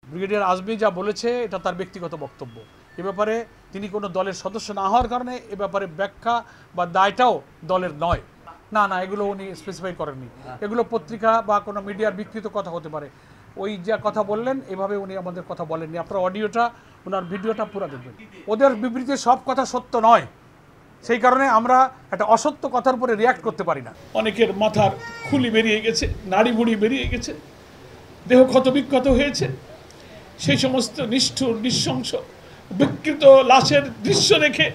Brigadier Azmi যা বলেছে এটা তার ব্যক্তিগত বক্তব্য। এ ব্যাপারে তিনি কোনো দলের সদস্য না হওয়ার কারণে এ ব্যাপারে ব্যাখ্যা বা দায়টাও দলের নয়। না না, এগুলো উনি স্পেসিফাই করেননি। এগুলো পত্রিকা বা কোনো মিডিয়ার বিকৃত কথা হতে পারে। ওই যা কথা বললেন এভাবে উনি আমাদের কথা বলেননি। আপনার অডিওটা, ওনার ভিডিওটা পুরো দেখবেন। ওদের বিবৃতির সব কথা সত্য নয়, সেই কারণে আমরা একটা অসত্য কথার উপরে রিয়াক্ট করতে পারি না। অনেকের মাথার খুলি বেরিয়ে গেছে, নাড়ি বুড়ি বেরিয়ে গেছে, দেহ ক্ষত বিক্ষত হয়েছে। সেই সমস্ত নিষ্ঠুর, নৃশংস, বিকৃত লাশের দৃশ্য দেখে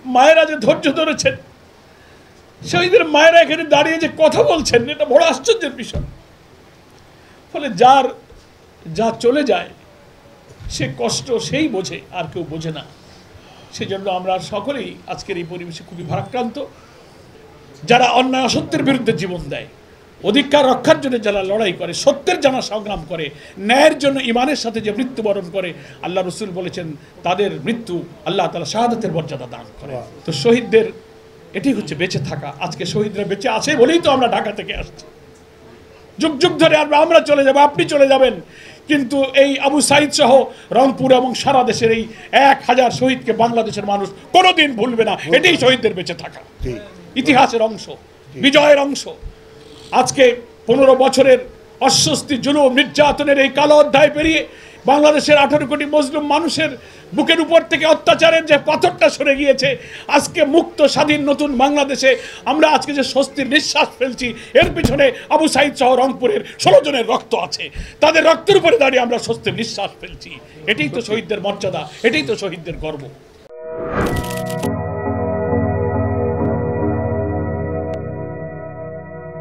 মায়েরা যে ধৈর্য ধরেছেন, শহীদের মায়েরা এখানে দাঁড়িয়ে যে কথা বলছেন, এটা বড় আশ্চর্যের বিষয়। ফলে যা চলে যায় সে কষ্ট সেই বোঝে, আর কেউ বোঝে না। সেজন্য আমরা সকলেই আজকের এই পরিবেশে খুবই ভারাক্রান্ত। যারা অন্যায় অসত্যের বিরুদ্ধে জীবন দেয়, অধিকার রক্ষার জন্য যারা লড়াই করে, সত্যের জানা সংগ্রাম করে, ন্যায়ের জন্য ইমানের সাথে যে মৃত্যুবরণ করে, আল্লাহ রসুল বলেছেন তাদের মৃত্যু আল্লাহ তাআলা শাহাদাতের মর্যাদা দান করে। তো শহীদদের এটি হচ্ছে বেঁচে থাকা। আজকে শহীদরা বেঁচে আছে বলেই তো আমরা ঢাকা থেকে আসছি। যুগ যুগ ধরে আমরা চলে যাব, আপনি চলে যাবেন, কিন্তু এই আবু সাইদ সহ রংপুর এবং সারা দেশের এই 1000 শহীদকে বাংলাদেশের মানুষ কোনোদিন ভুলবে না। এটাই শহীদদের বেঁচে থাকা, ইতিহাসের অংশ, বিজয়ের অংশ। আজকে 15 বছরের অস্বস্তি, জুলুম, নির্যাতনের এই কালো অধ্যায় পেরিয়ে বাংলাদেশের 18 কোটি মুসলিম মানুষের বুকের উপর থেকে অত্যাচারের যে পাথরটা সরে গিয়েছে, আজকে মুক্ত স্বাধীন নতুন বাংলাদেশে আমরা আজকে যে স্বস্তির নিঃশ্বাস ফেলছি, এর পিছনে আবু সাইদ সহ রংপুরের 16 জনের রক্ত আছে। তাদের রক্তের উপরে দাঁড়িয়ে আমরা স্বস্তির নিঃশ্বাস ফেলছি। এটাই তো শহীদদের মর্যাদা, এটাই তো শহীদদের গর্ব।